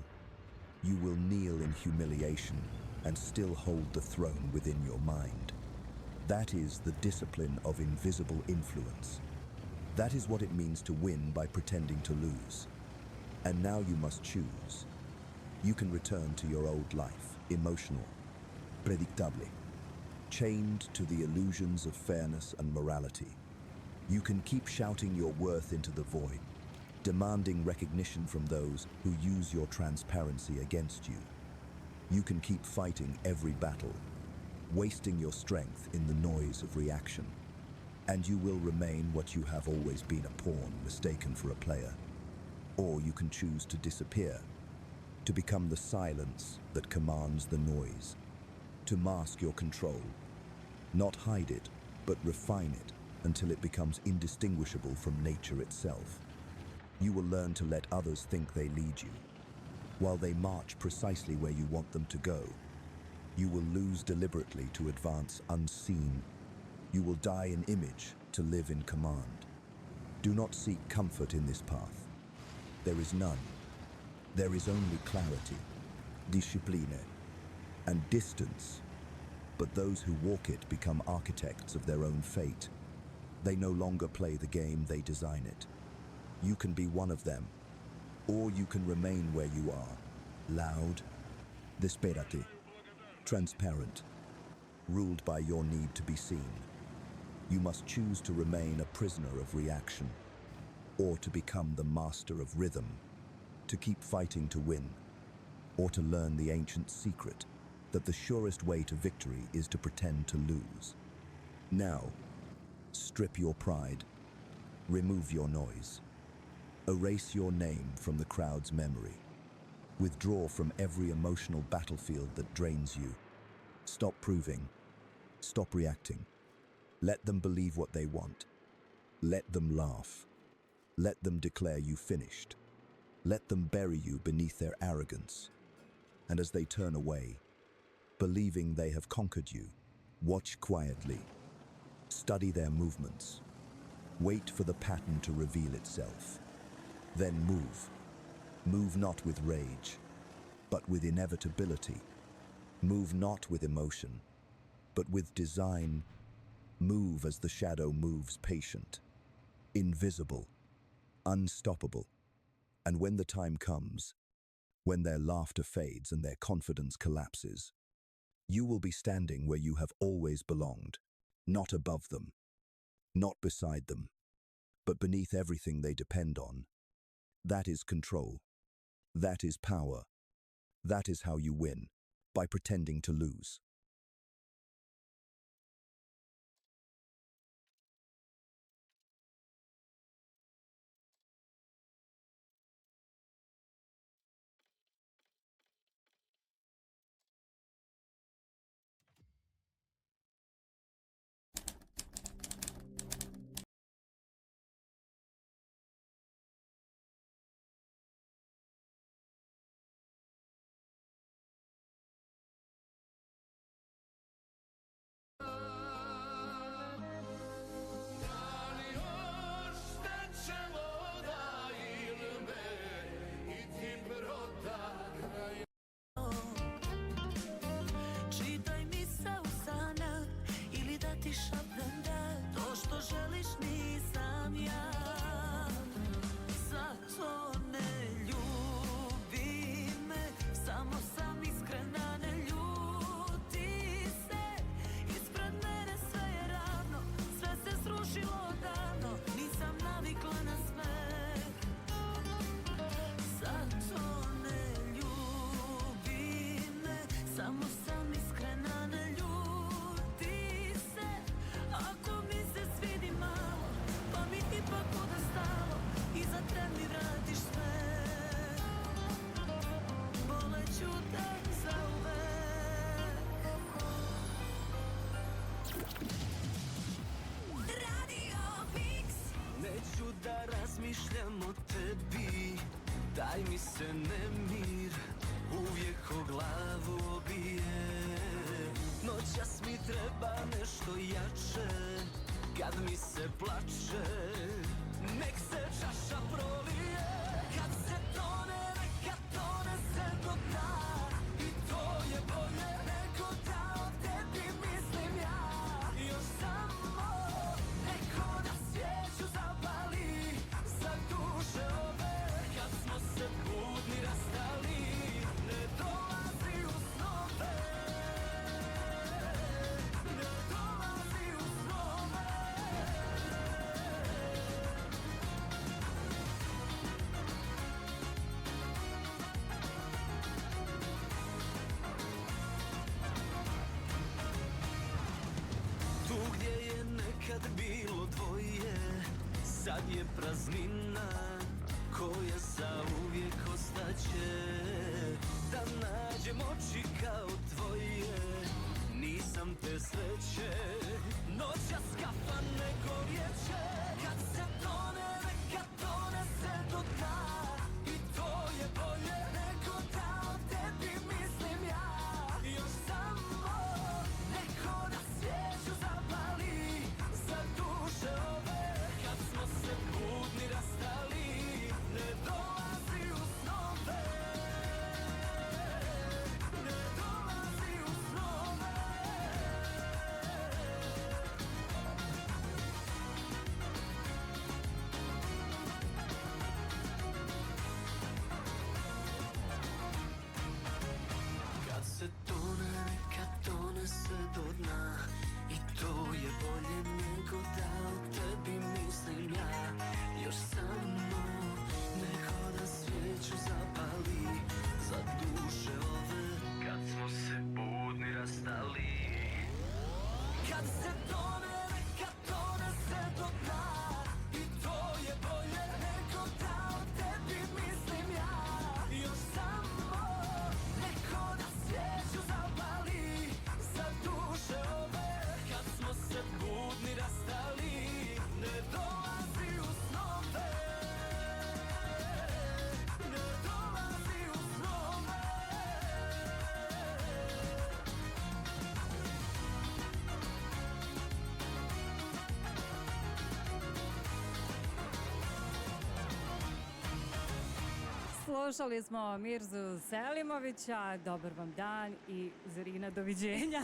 You will kneel in humiliation and still hold the throne within your mind. That is the discipline of invisible influence. That is what it means to win by pretending to lose. And now you must choose. You can return to your old life, emotional, predictable, chained to the illusions of fairness and morality. You can keep shouting your worth into the void, demanding recognition from those who use your transparency against you. You can keep fighting every battle, wasting your strength in the noise of reaction. And you will remain what you have always been, a pawn mistaken for a player. Or you can choose to disappear, to become the silence that commands the noise, to mask your control, not hide it, but refine it until it becomes indistinguishable from nature itself. You will learn to let others think they lead you, while they march precisely where you want them to go. You will lose deliberately to advance unseen. You will die in image to live in command. Do not seek comfort in this path. There is none. There is only clarity, discipline, and distance. But those who walk it become architects of their own fate. They no longer play the game, they design it. You can be one of them, or you can remain where you are, loud, desperate, transparent, ruled by your need to be seen. You must choose to remain a prisoner of reaction, or to become the master of rhythm, to keep fighting to win, or to learn the ancient secret that the surest way to victory is to pretend to lose. Now, strip your pride, remove your noise, erase your name from the crowd's memory, withdraw from every emotional battlefield that drains you. Stop proving, stop reacting. Let them believe what they want. Let them laugh. Let them declare you finished. Let them bury you beneath their arrogance. And as they turn away, believing they have conquered you, watch quietly. Study their movements. Wait for the pattern to reveal itself. Then move. Move not with rage, but with inevitability. Move not with emotion, but with design. Move as the shadow moves, patient, invisible, unstoppable. And when the time comes, when their laughter fades and their confidence collapses, you will be standing where you have always belonged, not above them, not beside them, but beneath everything they depend on. That is control. That is power. That is how you win, by pretending to lose. učilo davno, nisam navikla na smeh. Zato ne ljubi me, samo sam iskrena, ne ljuti se. Ako mi se svidi malo, pa mi ipak bude stalo, i za te mi vratiš sve. Voleću te zauvek. Radio Mix. Neću da razmišljam o tebi, daj mi se nemir, uvijek o glavu obije. Noćas mi treba nešto jače, kad mi se plače, nek se čaša prolije. Kad se tone, neka tone se do dna, i to je bolje nego da o tebi mislim ja. Još samo neko da svijeću zapali, za duše ove. Kad smo se budni rastali, ne dolazi u snove, ne dolazi u snove. Tu gdje je nekad bilo dvoje, sad je praznina koja zauvijek ostaće. Da nađem oči kao tvoje, nisam te sreće, noćas kafane gorjeće. Kad se tone, neka tone se do dna, i to je bolje nego da o tebi mislim ja. Još samo neko da svijeću zapali, za duše ove. Kad smo se budni rastali, ne dolazi u snove, ne dolazi u snove. Kad se tone, neka tone se do dna, i to je bolje nego da o tebi mislim ja. Još samo neko da svijeću zapali, za duše ove. Kad smo se budni rastali, kad se tone, neka tone se do dna, i to je bolje nego da o tebi mislim ja. Još samo neko da svijeću zapali, za duše ove. Kad smo se budni rastali, ne dolazi u snove, ne dolazi u snove. Slušali smo Mirzu Selimovića, dobar vam dan, i Zarina, doviđenja.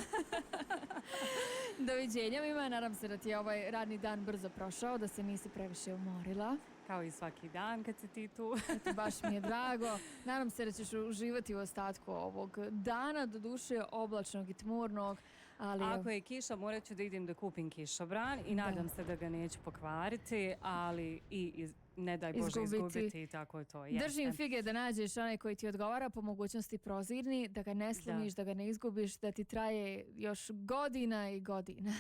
Doviđenja Mima, nadam se da ti je ovaj radni dan brzo prošao, da se nisi previše umorila. Kao i svaki dan kad si ti tu. Eto, baš mi je drago. Nadam se da ćeš uživati u ostatku ovog dana, do duše oblačnog i tmurnog. Ali ako je kiša, morat ću da idem da kupim kišobran i nadam se da ga neću pokvariti, ali i ne daj Bože izgubiti i tako je to. Držim fige da nađeš onaj koji ti odgovara, po mogućnosti prozirni, da ga ne slomiš, da ga ne izgubiš, da ti traje još godina i godina.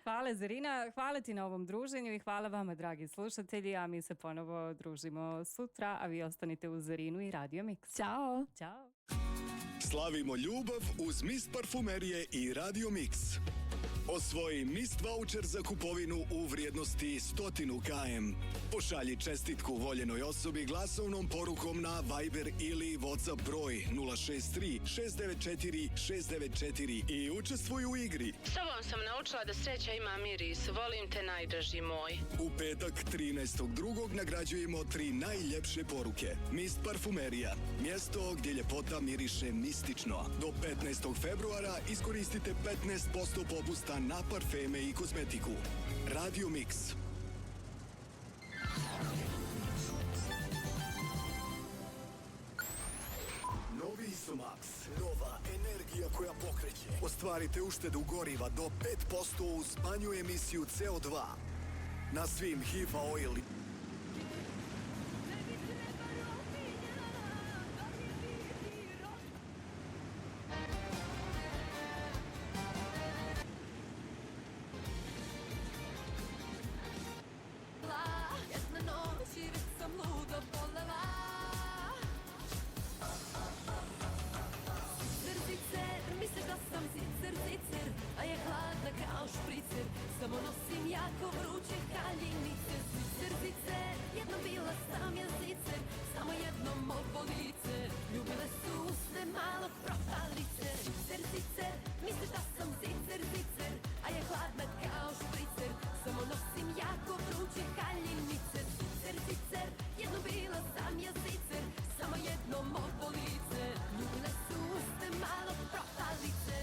Hvala Zarina, hvala ti na ovom druženju i hvala vama dragi slušatelji, a mi se ponovo družimo sutra, a vi ostanite uz Zarinu i Radio Mix. Ćao! Ćao! Slavimo ljubav uz Mist parfumerije i Radio Mix. Osvoji Mist voucher za kupovinu u vrijednosti 100 km. Pošalji čestitku voljenoj osobi glasovnom porukom na Viber ili WhatsApp broj 063 694 694 i učestvuj u igri. S tobom sam naučila da sreća ima miris. Volim te najdraži moj. U petak 13.2. nagrađujemo 3 najljepše poruke. Mist parfumerija. Mjesto gdje ljepota miriše mistično. Do 15. februara iskoristite 15% popusta na parfeme i kozmetiku. Radio Mix. Novi Isomax. Nova energija. Tehnologija koja pokreće. Ostvarite uštedu goriva do 5% uz manju emisiju CO2 na svim Hiva Oil. Samo nosim jako vruće haljinice. Zicer, jednom bila sam ja zicer, samo jednom ovo lice. Ljubile su usne malo propalice. Zicer, misliš da sam zicer, a je hladna kao špricer. Samo nosim jako vruće haljinice. Zicer, jednom bila sam ja zicer, samo jednom ovo lice. Ljubile su usne malo propalice.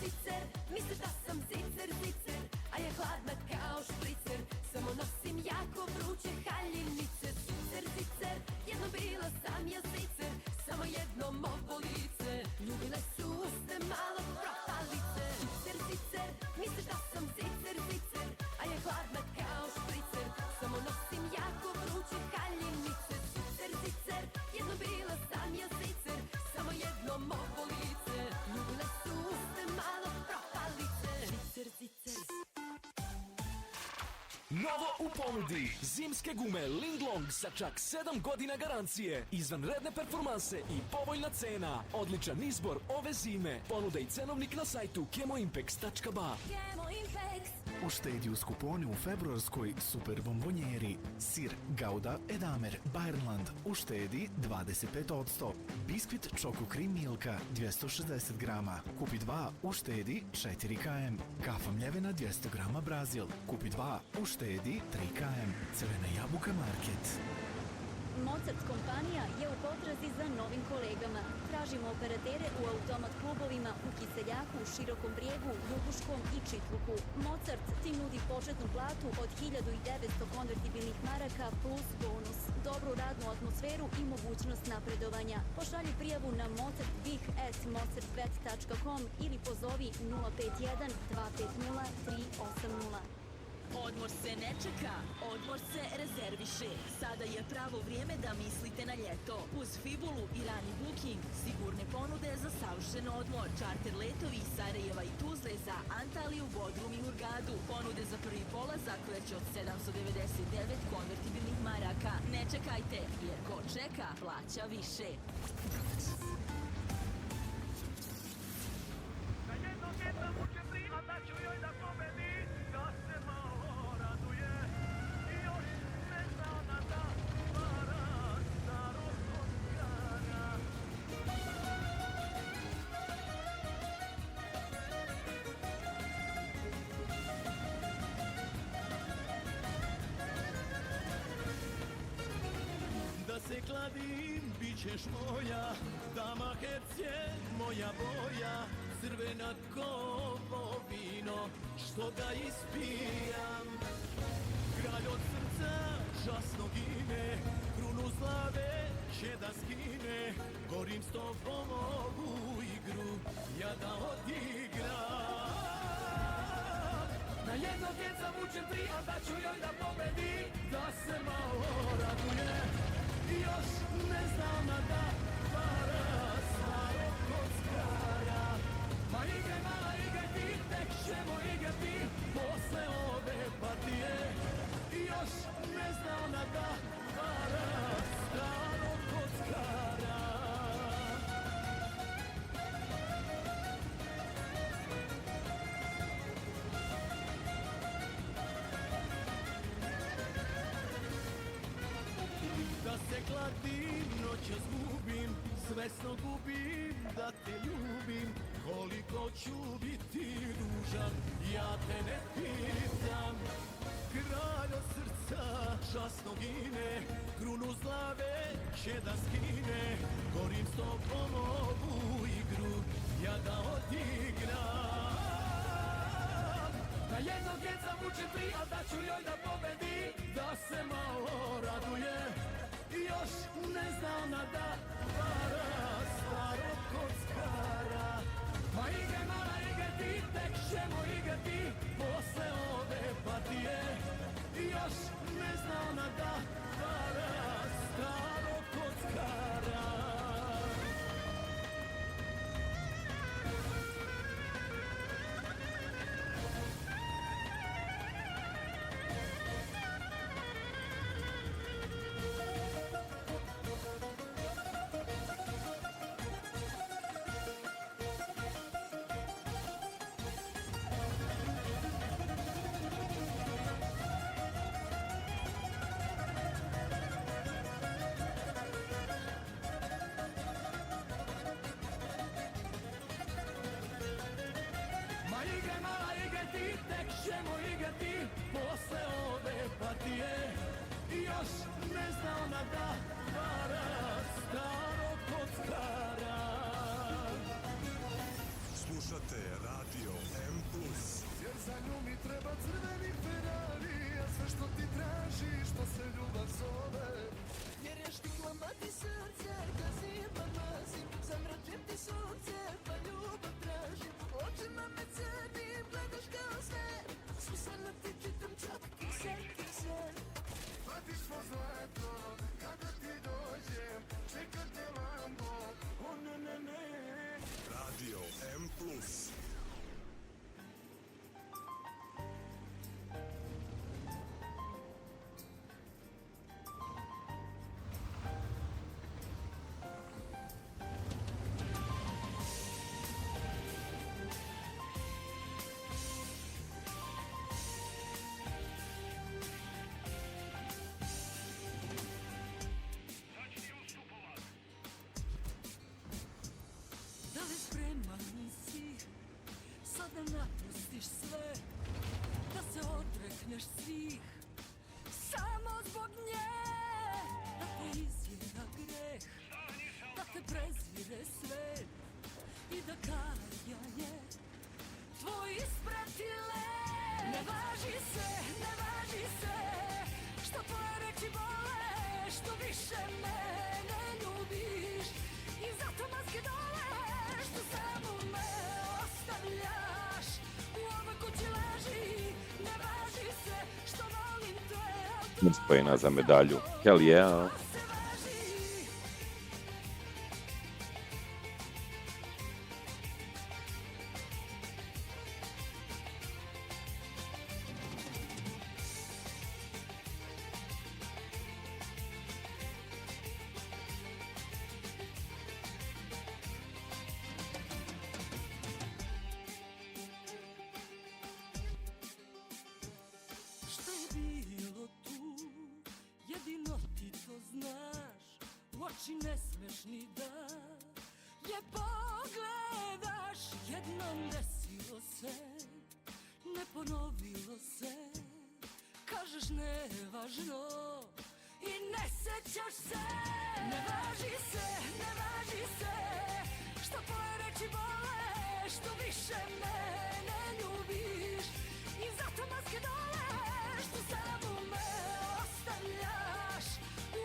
Zicer, misliš da sam zicer, a je hladna kao špricer. Samo nosim jako vruće haljinice. Zicer, jednom bila sam ja zicer, samo jednom ovo lice. Ljubile su usne malo propalice. Zicer, misliš da sam zicer, a je hladna kao špricer. Samo nosim jako vruće haljinice. Zicer, jednom bila sam ja zicer, samo jednom ovo lice. Ljubile su usne malo propalice. Zicer. Novo u ponudi. Zimske gume Linglong sa čak 7 godina garancije. Izvanredne performanse i povoljna cena. Odličan izbor ove zime. Ponuda i cenovnik na sajtu chemoimpex.ba. Uštedi uz kupone u februarskoj super bombonjeri. Sir Gouda Edamer Bayerland uštedi 25%. Biskvit Choco Cream Milka 260 grama. Kupi 2 uštedi 4 km. Kafa mljevena 200 grama Brazil. Kupi 2 uštedi 3 km. Crvena jabuka Market. Mozart kompanija je u potrazi za novim kolegama. Tražimo operatere u automat klubovima u Kiseljaku, Širokom brijegu, Ljubuškom i Čitluku. Mozart ti nudi početnu platu od 1900 konvertibilnih maraka plus bonus, dobru radnu atmosferu i mogućnost napredovanja. Pošalji prijavu na mozart@mozartvet.com ili pozovi 051 250 380. Odmor se ne čeka, odmor se rezerviše. Sada je pravo vrijeme da mislite na ljeto. Uz Fibulu i rani booking, sigurne ponude za savršen odmor. Čarter letovi iz Sarajeva i Tuzle za Antaliju, Bodrum i Hurgadu. Ponude za prvi polazak već od 799 konvertibilnih maraka. Ne čekajte, jer ko čeka, plaća više. Na jednog jedna muče prima, da ću joj da pobedi, da se malo raduje. I još ne zna da para starog kockara. Da se kladim, bit ćeš moja, dama herce, moja boja. Crvena kovo vino, što ga ispijam. Kralj od srca žasno gine, krunu slave će da skine. Gorim s tobom ovu igru, ja da odigram. Na jednog djeca vučem tri, a da ću joj da pobedi, da se malo raduje. I još ne znam da para starog kockara. Ma igraj mala, igraj ti, tek ćemo igrati posle ove partije. I još ne znam da para starog kockara. Da se kladim, noćas gubim, svesno gubim da te ljubim. Koliko ću biti dužan, ja te ne pitam. Kralj od srca žasno gine, krunu slave će da skine. Gorim s tobom ovu igru, odigram. Na jednog djeca muče prija da ću joj da pobedi, da se malo raduje. I još ne zna ona da vara starog kockara. Ma igre mala igre ti, tek ćemo igrati posle ove patije. I još ne zna ona da vara starog kockara. Ćemo igrati posle ove partije. I još ne zna ona da vara starog kockara. Slušate Radio M+. Jer za nju mi treba crveni Ferrari, a sve što ti traži, što se ljubav zove. Jer je štiklama ti srce, gazima mazim, zamračim ti sunce, pa ljubav tražim. Očima me cenim, gledaš kao zver, susana ti čitam čak kiser. Patiš mo zlato, kada ti dođem, čeka te Lambo, o ne ne ne. Radio M+. Da li spreman si sada napustiš sve, da se odrekneš svih samo zbog nje, da te izjeda greh, da te prezire svet i da kajanje tvoj ispratile. Ne važi se, što tvoje reči bole, što više mene ljubiš i zato maske dole, što samo me ostavljaš u ovoj kući leži. Ne važi se što volim te, Spojena za medalju. Hell yeah. Što je bilo tu, jedino ti to znaš, u oči ne smeš ni da je pogledaš. Jednom desilo se, ne ponovilo se, kažeš nevažno i ne sećaš se. Ne važi se, što tvoje reči bole, što više mene ljubiš i zato maske dole, što samo me ostavljaš u